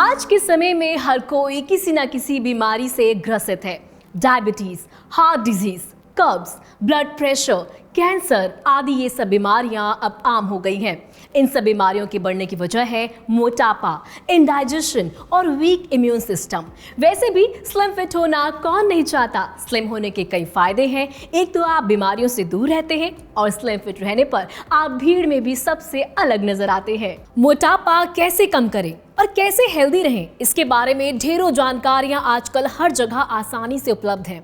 आज के समय में हर कोई किसी न किसी बीमारी से ग्रसित है। डायबिटीज, हार्ट डिजीज, कब्ज, ब्लड प्रेशर, कैंसर आदि ये सब बीमारियां अब आम हो गई हैं। इन सब बीमारियों के बढ़ने की वजह है मोटापा, इंडाइजेशन और वीक इम्यून सिस्टम। वैसे भी स्लिम फिट होना कौन नहीं चाहता। स्लिम होने के कई फायदे हैं। एक तो आप बीमारियों से दूर रहते हैं और स्लिम फिट रहने पर आप भीड़ में भी सबसे अलग नजर आते हैं। मोटापा कैसे कम करें और कैसे हेल्दी रहें, इसके बारे में ढेरों जानकारियां आजकल हर जगह आसानी से उपलब्ध हैं।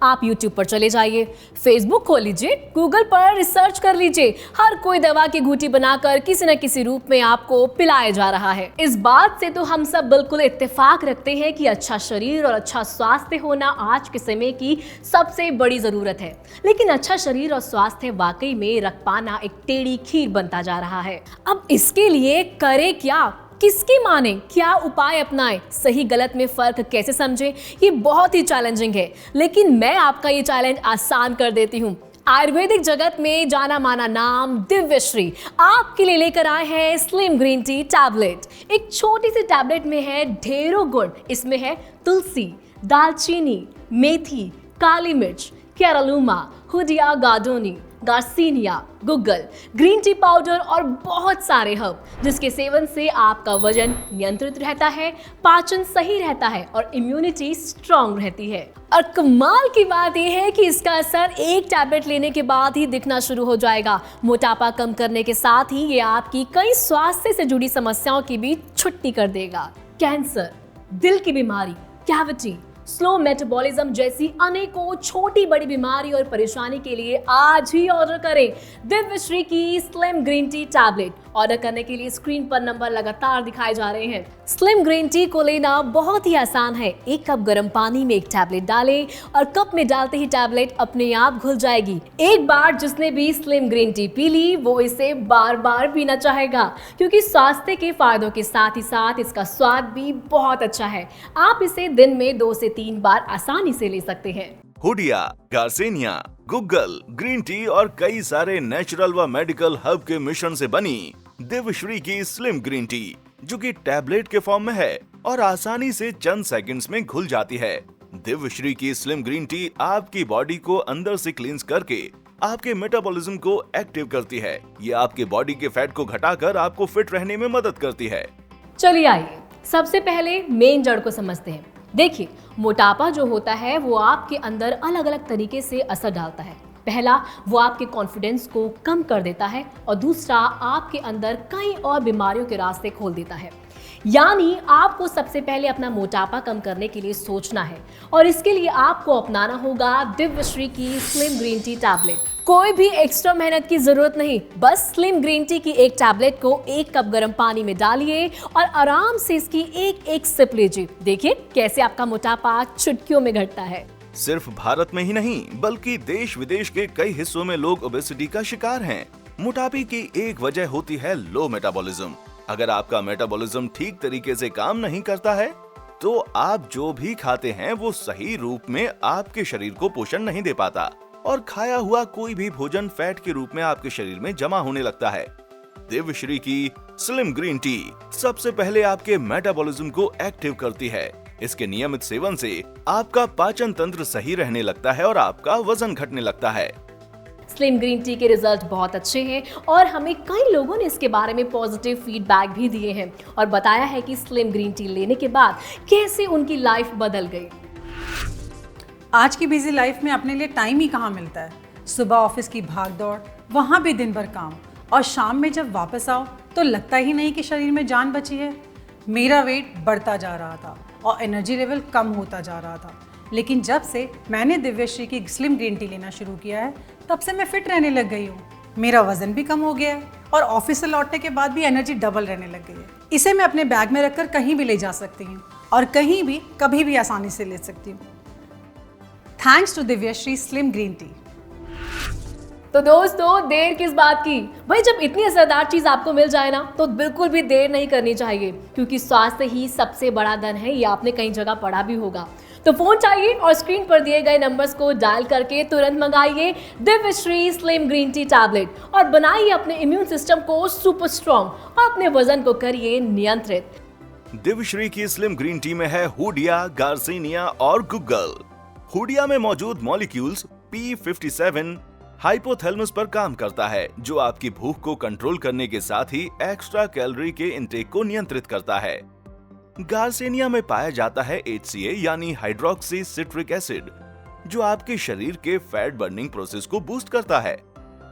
आप YouTube पर चले जाइए, Facebook खोल लीजिए, Google पर रिसर्च कर लीजिए। हर कोई दवा की घूंटी बनाकर किसी न किसी रूप में आपको पिलाया जा रहा है। इस बात से तो हम सब बिल्कुल इत्तेफाक रखते हैं कि अच्छा शरीर और अच्छा स्वास्थ्य होना आज के समय की सबसे बड़ी जरूरत है। लेकिन अच्छा शरीर और स्वास्थ्य वाकई में रख पाना एक टेढ़ी खीर बनता जा रहा है। अब इसके लिए करे क्या, किसकी माने, क्या उपाय अपनाएं, सही गलत में फर्क कैसे समझें, ये बहुत ही चैलेंजिंग है। लेकिन मैं आपका ये चैलेंज आसान कर देती हूँ। आयुर्वेदिक जगत में जाना माना नाम दिव्यश्री आपके लिए लेकर आए हैं स्लिम ग्रीन टी टैबलेट। एक छोटी सी टैबलेट में है ढेरों गुण। इसमें है तुलसी, दालचीनी, मेथी, काली मिर्च, कैरालूमा, हुडिया गार्डोनी, गार्सिनिया, गुग्गल, ग्रीन टी पाउडर और बहुत सारे हर्ब, जिसके सेवन से आपका वजन नियंत्रित रहता है, पाचन सही रहता है और इम्यूनिटी स्ट्रांग रहती है। और कमाल की बात यह है कि इसका असर एक टैबलेट लेने के बाद ही दिखना शुरू हो जाएगा। मोटापा कम करने के साथ ही ये आपकी कई स्वास्थ्य से जुड़ी समस्याओं की भी छुट्टी कर देगा। कैंसर, दिल की बीमारी, कैविटी, स्लो मेटाबॉलिज्म जैसी अनेकों छोटी बड़ी बीमारी और परेशानी के लिए आज ही ऑर्डर करें दिव्यश्री की slim green T tablet. Order करने के लिए स्क्रीन पर नंबर लगातार दिखाए जा रहे हैं। स्लिम ग्रीन टी को लेना बहुत ही आसान है। एक कप गर्म पानी में एक टैबलेट डालें और कप में डालते ही टैबलेट अपने आप घुल जाएगी। एक बार जिसने भी स्लिम ग्रीन टी पी ली वो इसे बार बार पीना चाहेगा, क्योंकि स्वास्थ्य के फायदों के साथ ही साथ इसका स्वाद भी बहुत अच्छा है। आप इसे दिन में 2 से 3 बार आसानी से ले सकते हैं। हुडिया, गार्सिनिया, गुग्गल, ग्रीन टी और कई सारे नेचुरल व मेडिकल हर्ब के मिश्रण से बनी दिव्यश्री की स्लिम ग्रीन टी, जो कि टैबलेट के फॉर्म में है और आसानी से चंद सेकंड्स में घुल जाती है। दिव्यश्री की स्लिम ग्रीन टी आपकी बॉडी को अंदर से क्लींस करके आपके मेटाबॉलिज्म को एक्टिव करती है। ये आपके बॉडी के फैट को घटाकर आपको फिट रहने में मदद करती है। चलिए आइए सबसे पहले मेन जड़ को समझते हैं। देखिए, मोटापा जो होता है वो आपके अंदर अलग अलग तरीके से असर डालता है। पहला, वो आपके कॉन्फिडेंस को कम कर देता है और दूसरा, आपके अंदर कई और बीमारियों के रास्ते खोल देता है। यानी आपको सबसे पहले अपना मोटापा कम करने के लिए सोचना है और इसके लिए आपको अपनाना होगा दिव्यश्री की स्लिम ग्रीन टी टैबलेट। कोई भी एक्स्ट्रा मेहनत की जरूरत नहीं, बस स्लिम ग्रीन टी की एक टैबलेट को 1 कप गर्म पानी में डालिए और आराम से इसकी एक एक सिप लीजिए। देखिए कैसे आपका मोटापा चुटकियों में घटता है। सिर्फ भारत में ही नहीं बल्कि देश विदेश के कई हिस्सों में लोग ओबेसिटी का शिकार हैं। मोटापे की एक वजह होती है लो मेटाबॉलिज्म। अगर आपका मेटाबॉलिज्म ठीक तरीके से काम नहीं करता है तो आप जो भी खाते हैं वो सही रूप में आपके शरीर को पोषण नहीं दे पाता और खाया हुआ कोई भी भोजन फैट के रूप में आपके शरीर में जमा होने लगता है। दिव्यश्री की स्लिम ग्रीन टी सबसे पहले आपके मेटाबॉलिज्म को एक्टिव करती है। इसके नियमित सेवन से आपका पाचन तंत्र सही रहने लगता है और आपका वजन घटने लगता है। स्लिम ग्रीन टी के रिजल्ट बहुत अच्छे हैं और हमें कई लोगों ने इसके बारे में पॉजिटिव फीडबैक भी दिए हैं और बताया है कि स्लिम ग्रीन टी लेने के बाद कैसे उनकी लाइफ बदल गई। आज की बिजी लाइफ में अपने लिए टाइम ही कहाँ मिलता है। सुबह ऑफिस की भाग दौड़, वहाँ भी दिन भर काम और शाम में जब वापस आओ तो लगता ही नहीं कि शरीर में जान बची है। मेरा वेट बढ़ता जा रहा था और एनर्जी लेवल कम होता जा रहा था, लेकिन जब से मैंने दिव्यश्री की स्लिम ग्रीन टी लेना शुरू किया है तब से मैं फिट रहने लग गई हूँ। मेरा वजन भी कम हो गया है और ऑफिस से लौटने के बाद भी एनर्जी डबल रहने लग गई है। इसे मैं अपने बैग में रखकर कहीं भी ले जा सकती हूँ और कहीं भी कभी भी आसानी से ले सकती हूँ। Thanks to Divyashree slim green tea. तो दोस्तों, देर किस बात की भाई, जब इतनी असरदार चीज आपको मिल जाए ना तो बिल्कुल भी देर नहीं करनी चाहिए, क्योंकि स्वास्थ्य ही सबसे बड़ा धन है। ये आपने कई जगह पढ़ा भी होगा। तो फोन चाहिए और स्क्रीन पर दिए गए नंबर्स को डायल करके तुरंत मंगाइए Divyashree slim green T tablet और बनाइए अपने इम्यून सिस्टम को सुपर स्ट्रॉन्ग और अपने वजन को करिए नियंत्रित। दिव्यश्री की स्लिम ग्रीन टी में है हुडिया, गार्सिनिया और गुग्गल। हुडिया में मौजूद मॉलिक्यूल्स P57 हाइपोथैलेमस पर काम करता है, जो आपकी भूख को कंट्रोल करने के साथ ही एक्स्ट्रा कैलोरी के इंटेक को नियंत्रित करता है। गार्सिनिया में पाया जाता है HCA यानी हाइड्रोक्सी सिट्रिक एसिड, जो आपके शरीर के फैट बर्निंग प्रोसेस को बूस्ट करता है।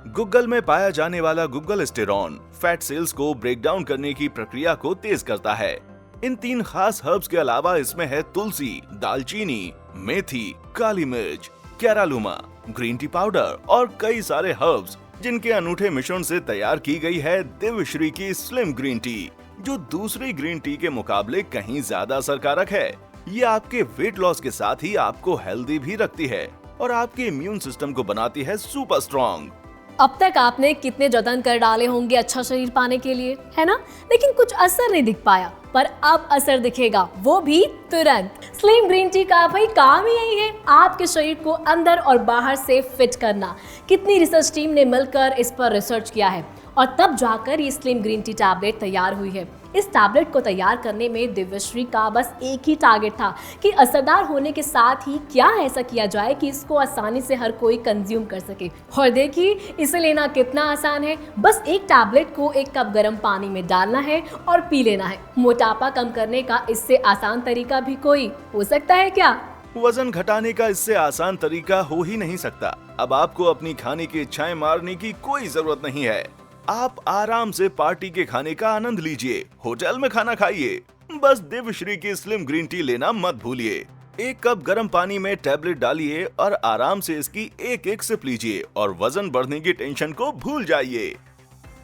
गुग्गल में पाया जाने वाला गुग्गलस्टेरॉन फैट सेल्स को ब्रेक डाउन करने की प्रक्रिया को तेज करता है। इन 3 खास हर्ब्स के अलावा इसमें है तुलसी, दालचीनी, मेथी, काली मिर्च, कैरालूमा, ग्रीन टी पाउडर और कई सारे हर्ब्स, जिनके अनूठे मिश्रण से तैयार की गई है दिव्यश्री की स्लिम ग्रीन टी, जो दूसरी ग्रीन टी के मुकाबले कहीं ज्यादा असरकारक है। ये आपके वेट लॉस के साथ ही आपको हेल्दी भी रखती है और आपके इम्यून सिस्टम को बनाती है सुपर स्ट्रॉन्ग। अब तक आपने कितने जतन कर डाले होंगे अच्छा शरीर पाने के लिए, है ना? लेकिन कुछ असर नहीं दिख पाया, पर अब असर दिखेगा, वो भी तुरंत। स्लिम ग्रीन टी का भाई काम ही यही है, आपके शरीर को अंदर और बाहर से फिट करना। कितनी रिसर्च टीम ने मिलकर इस पर रिसर्च किया है और तब जाकर ये स्लिम ग्रीन टी टैबलेट तैयार हुई है। इस टैबलेट को तैयार करने में दिव्यश्री का बस एक ही टारगेट था कि असरदार होने के साथ ही क्या ऐसा किया जाए कि इसको आसानी से हर कोई कंज्यूम कर सके। और देखिए इसे लेना कितना आसान है, बस एक टैबलेट को 1 कप गर्म पानी में डालना है और पी लेना है। मोटापा कम करने का इससे आसान तरीका भी कोई हो सकता है क्या? वजन घटाने का इससे आसान तरीका हो ही नहीं सकता। अब आपको अपनी खाने की इच्छाएं मारने की कोई जरूरत नहीं है। आप आराम से पार्टी के खाने का आनंद लीजिए, होटल में खाना खाइए, बस दिव्यश्री की स्लिम ग्रीन टी लेना मत भूलिए। 1 कप गर्म पानी में टैबलेट डालिए और आराम से इसकी एक सिप लीजिए और वजन बढ़ने की टेंशन को भूल जाइए।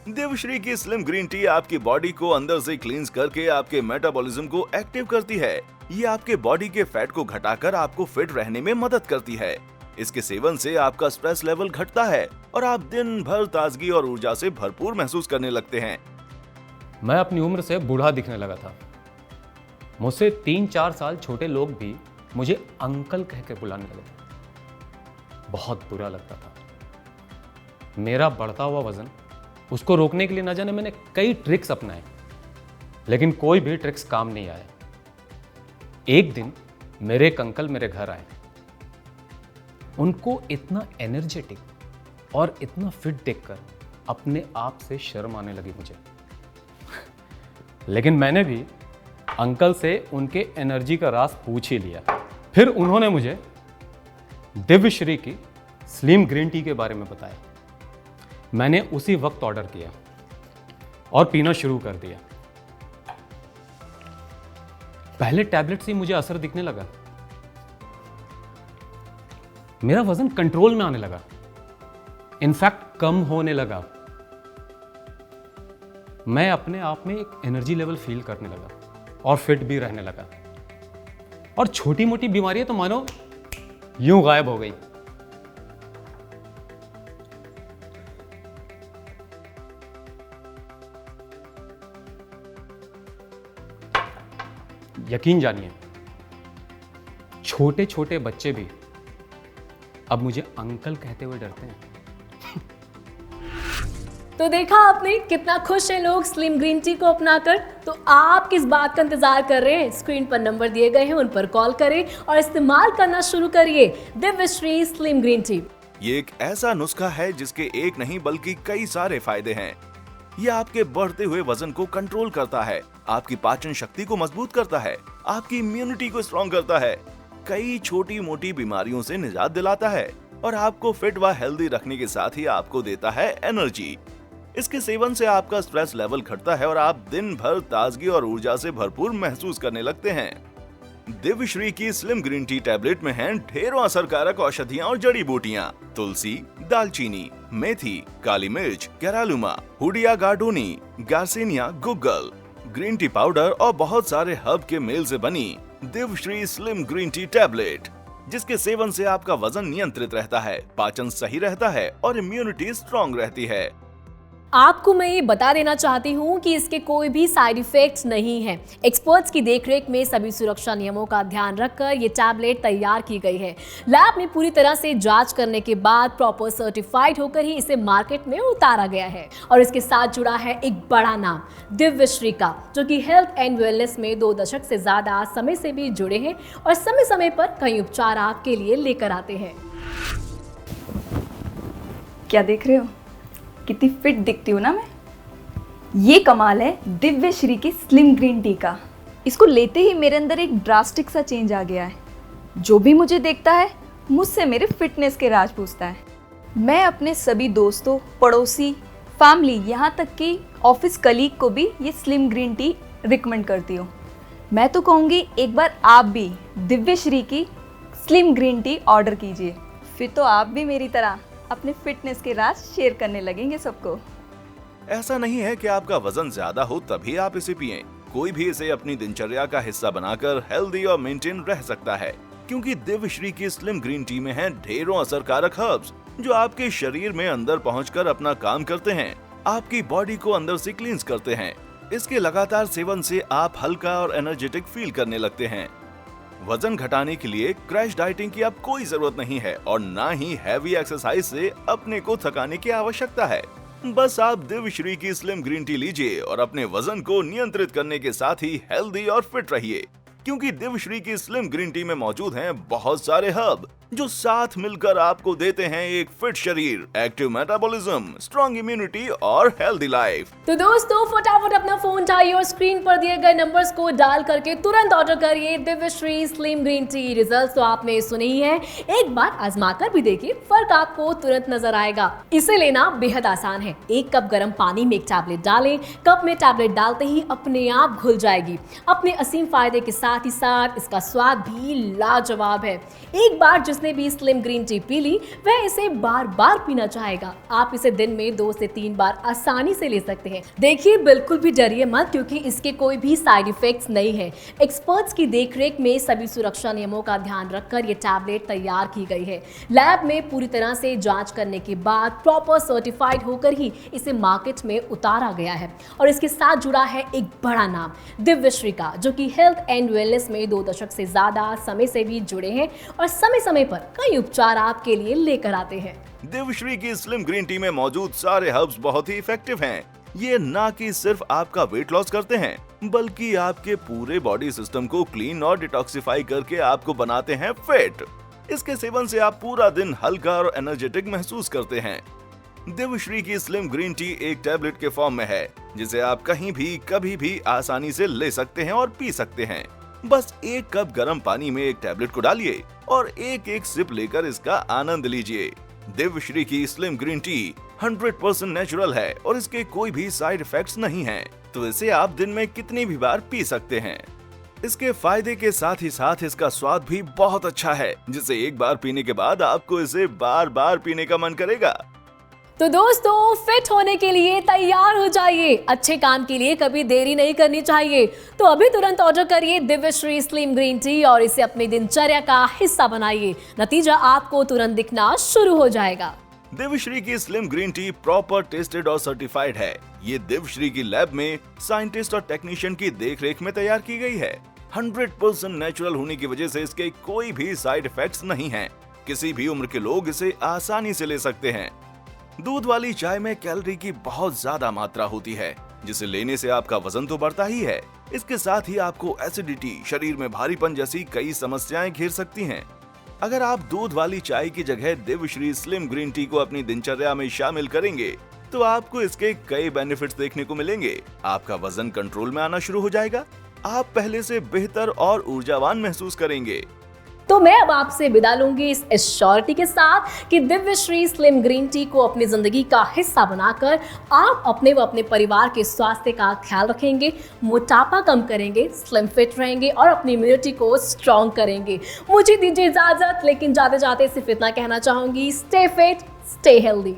दिव्यश्री की स्लिम ग्रीन टी आपकी बॉडी को अंदर से क्लींस करके आपके मेटाबॉलिज्म को एक्टिव करती है। ये आपके बॉडी के फैट को घटाकर आपको फिट रहने में मदद करती है। इसके सेवन से आपका स्ट्रेस लेवल घटता है और आप दिन भर ताजगी और ऊर्जा से भरपूर महसूस करने लगते हैं। मैं अपनी उम्र से बूढ़ा दिखने लगा था। मुझसे 3-4 साल छोटे लोग भी मुझे अंकल कह के बुलाने लगे। बहुत बुरा लगता था। मेरा बढ़ता हुआ वजन, उसको रोकने के लिए न जाने मैंने कई ट्रिक्स अपनाए, लेकिन कोई भी ट्रिक्स काम नहीं आए। एक दिन मेरे एक अंकल मेरे घर आए। उनको इतना एनर्जेटिक और इतना फिट देखकर अपने आप से शर्म आने लगी मुझे। लेकिन मैंने भी अंकल से उनके एनर्जी का राज पूछ ही लिया। फिर उन्होंने मुझे दिव्यश्री की स्लिम ग्रीन टी के बारे में बताया। मैंने उसी वक्त ऑर्डर किया और पीना शुरू कर दिया। पहले टैबलेट से मुझे असर दिखने लगा। मेरा वजन कंट्रोल में आने लगा, इनफैक्ट कम होने लगा। मैं अपने आप में एक एनर्जी लेवल फील करने लगा और फिट भी रहने लगा। और छोटी मोटी बीमारियां तो मानो यूं गायब हो गई। यकीन जानिए, छोटे छोटे बच्चे भी अब मुझे अंकल कहते हुए डरते हैं। तो देखा आपने कितना खुश है लोग स्लिम ग्रीन टी को अपनाकर। तो आप किस बात का इंतजार कर रहे हैं? स्क्रीन पर नंबर दिए गए हैं, उन पर कॉल करें और इस्तेमाल करना शुरू करिए दिव्यश्री स्लिम ग्रीन टी। ये एक ऐसा नुस्खा है जिसके एक नहीं बल्कि कई सारे फायदे हैं। ये आपके बढ़ते हुए वजन को कंट्रोल करता है, आपकी पाचन शक्ति को मजबूत करता है, आपकी इम्यूनिटी को स्ट्रॉन्ग करता है, कई छोटी मोटी बीमारियों से निजात दिलाता है और आपको फिट व हेल्दी रखने के साथ ही आपको देता है एनर्जी। इसके सेवन से आपका स्ट्रेस लेवल घटता है और आप दिन भर ताजगी और ऊर्जा से भरपूर महसूस करने लगते हैं। दिव्यश्री की स्लिम ग्रीन टी टैबलेट में हैं ढेरों असरकारक औषधियां और जड़ी बूटियां, तुलसी, दालचीनी, मेथी, काली मिर्च, कैरालूमा, हुडिया गार्डोनी, गार्सिनिया, गुग्गल, ग्रीन टी पाउडर और बहुत सारे हर्ब के मेल से बनी Divyashree slim green T tablet, जिसके सेवन से आपका वजन नियंत्रित रहता है, पाचन सही रहता है और इम्यूनिटी स्ट्रॉन्ग रहती है। आपको मैं ये बता देना चाहती हूँ कि इसके कोई भी साइड इफेक्ट्स नहीं है। एक्सपर्ट्स की देखरेख में सभी सुरक्षा नियमों का ध्यान रखकर ये टैबलेट तैयार की गई है। लैब में पूरी तरह से जांच करने के बाद प्रॉपर सर्टिफाइड होकर ही इसे मार्केट में उतारा गया है। और इसके साथ जुड़ा है एक बड़ा नाम, दिव्यश्री का, जो कि हेल्थ एंड वेलनेस में 2 दशक से ज्यादा समय से भी जुड़े हैं और समय समय पर कई उपचार आपके लिए लेकर आते हैं। क्या देख रहे हो? कितनी फिट दिखती हूँ ना मैं। ये कमाल है दिव्यश्री की स्लिम ग्रीन टी का। इसको लेते ही मेरे अंदर एक ड्रास्टिक सा चेंज आ गया है। जो भी मुझे देखता है मुझसे मेरे फिटनेस के राज पूछता है। मैं अपने सभी दोस्तों, पड़ोसी, फैमिली, यहाँ तक कि ऑफिस कलीग को भी ये स्लिम ग्रीन टी रिकमेंड करती हूँ। मैं तो कहूँगी एक बार आप भी दिव्यश्री की स्लिम ग्रीन टी ऑर्डर कीजिए, फिर तो आप भी मेरी तरह अपने फिटनेस के राज शेयर करने लगेंगे सबको। ऐसा नहीं है कि आपका वजन ज्यादा हो तभी आप इसे पिएं। कोई भी इसे अपनी दिनचर्या का हिस्सा बनाकर हेल्दी और मेंटेन रह सकता है, क्योंकि दिव्यश्री की स्लिम ग्रीन टी में हैं ढेरों असरकारक हर्ब्स जो आपके शरीर में अंदर पहुंचकर अपना काम करते हैं, आपकी बॉडी को अंदर से क्लींस करते हैं। इसके लगातार सेवन से आप हल्का और एनर्जेटिक फील करने लगते हैं। वजन घटाने के लिए क्रैश डाइटिंग की अब कोई जरूरत नहीं है और ना ही हैवी एक्सरसाइज से अपने को थकाने की आवश्यकता है। बस आप दिव्यश्री की स्लिम ग्रीन टी लीजिए और अपने वजन को नियंत्रित करने के साथ ही हेल्दी और फिट रहिए, क्योंकि दिव्यश्री की स्लिम ग्रीन टी में मौजूद हैं बहुत सारे हर्ब जो साथ मिलकर आपको देते हैं एक फिट शरीर, एक्टिव मेटाबॉलिज्म, स्ट्रॉन्ग इम्यूनिटी और हेल्दी लाइफ। तो दोस्तों फटाफट अपना फोन उठाइए और स्क्रीन पर दिए गए नंबर्स को डायल करके तुरंत ऑर्डर करिए Divyashree slim green T. Result तो आपने सुने ही है, एक बार आजमा कर भी देखिए, फर्क आपको तुरंत नजर आएगा। इसे लेना बेहद आसान है। 1 कप गर्म पानी में एक टैबलेट डालें, कप में टैबलेट डालते ही अपने आप घुल जाएगी। अपने असीम फायदे के साथ ही साथ इसका स्वाद भी लाजवाब है। एक बार जिसने भी स्लिम ग्रीन टी पी ली वह इसे बार बार पीना चाहेगा। आप इसे दिन में 2 से 3 बार आसानी से ले सकते हैं। देखिए बिल्कुल भी डरिए मत, क्योंकि इसके कोई भी साइड इफेक्ट्स नहीं है। एक्सपर्ट्स की देखरेख में सभी सुरक्षा नियमों का ध्यान रखकर ये टैबलेट तैयार की गई है। लैब में पूरी तरह से जांच करने के बाद प्रॉपर सर्टिफाइड होकर ही इसे मार्केट में उतारा गया है। और इसके साथ जुड़ा है एक बड़ा नाम, दिव्यश्री का, जो कि हेल्थ एंड वेलनेस में 2 दशक से ज्यादा समय से भी जुड़े हैं और समय समय पर कई उपचार आपके लिए लेकर आते हैं। दिव्यश्री की स्लिम ग्रीन टी में मौजूद सारे हर्ब्स बहुत ही इफेक्टिव हैं। ये ना कि सिर्फ आपका वेट लॉस करते हैं, बल्कि आपके पूरे बॉडी सिस्टम को क्लीन और डिटॉक्सिफाई करके आपको बनाते हैं फिट। इसके सेवन से आप पूरा दिन हल्का और एनर्जेटिक महसूस करते हैं। दिव्यश्री की स्लिम ग्रीन टी एक टैबलेट के फॉर्म में है, जिसे आप कहीं भी कभी भी आसानी से ले सकते हैं और पी सकते हैं। बस 1 कप गर्म पानी में एक टैबलेट को डालिए और एक सिप लेकर इसका आनंद लीजिए। दिव्यश्री की स्लिम ग्रीन टी 100% नेचुरल है और इसके कोई भी साइड इफेक्ट्स नहीं हैं, तो इसे आप दिन में कितनी भी बार पी सकते हैं। इसके फायदे के साथ ही साथ इसका स्वाद भी बहुत अच्छा है, जिसे एक बार पीने के बाद आपको इसे बार बार पीने का मन करेगा। तो दोस्तों फिट होने के लिए तैयार हो जाइए। अच्छे काम के लिए कभी देरी नहीं करनी चाहिए। तो अभी तुरंत ऑर्डर करिए दिव्यश्री स्लिम ग्रीन टी और इसे अपनी दिनचर्या का हिस्सा बनाइए। नतीजा आपको तुरंत दिखना शुरू हो जाएगा। दिव्यश्री की slim green T proper tested और सर्टिफाइड है। ये दिव्यश्री की लैब में साइंटिस्ट और टेक्नीशियन की देखरेख में तैयार की गई है। 100% नेचुरल होने की वजह से इसके कोई भी साइड इफेक्ट्स नहीं हैं। किसी भी उम्र के लोग इसे आसानी से ले सकते हैं। दूध वाली चाय में कैलोरी की बहुत ज्यादा मात्रा होती है, जिसे लेने से आपका वजन तो बढ़ता ही है, इसके साथ ही आपको एसिडिटी, शरीर में भारीपन जैसी कई समस्याएं घेर सकती हैं। अगर आप दूध वाली चाय की जगह दिव्यश्री स्लिम ग्रीन टी को अपनी दिनचर्या में शामिल करेंगे तो आपको इसके कई बेनिफिट्स देखने को मिलेंगे। आपका वजन कंट्रोल में आना शुरू हो जाएगा, आप पहले से बेहतर और ऊर्जावान महसूस करेंगे। तो मैं अब आपसे विदा लूंगी इस एश्योरिटी के साथ कि दिव्यश्री स्लिम ग्रीन टी को अपनी जिंदगी का हिस्सा बनाकर आप अपने व अपने परिवार के स्वास्थ्य का ख्याल रखेंगे, मोटापा कम करेंगे, स्लिम फिट रहेंगे और अपनी इम्यूनिटी को स्ट्रॉन्ग करेंगे। मुझे दीजिए इजाजत, लेकिन जाते जाते सिर्फ इतना कहना चाहूंगी, स्टे फिट, स्टे हेल्दी।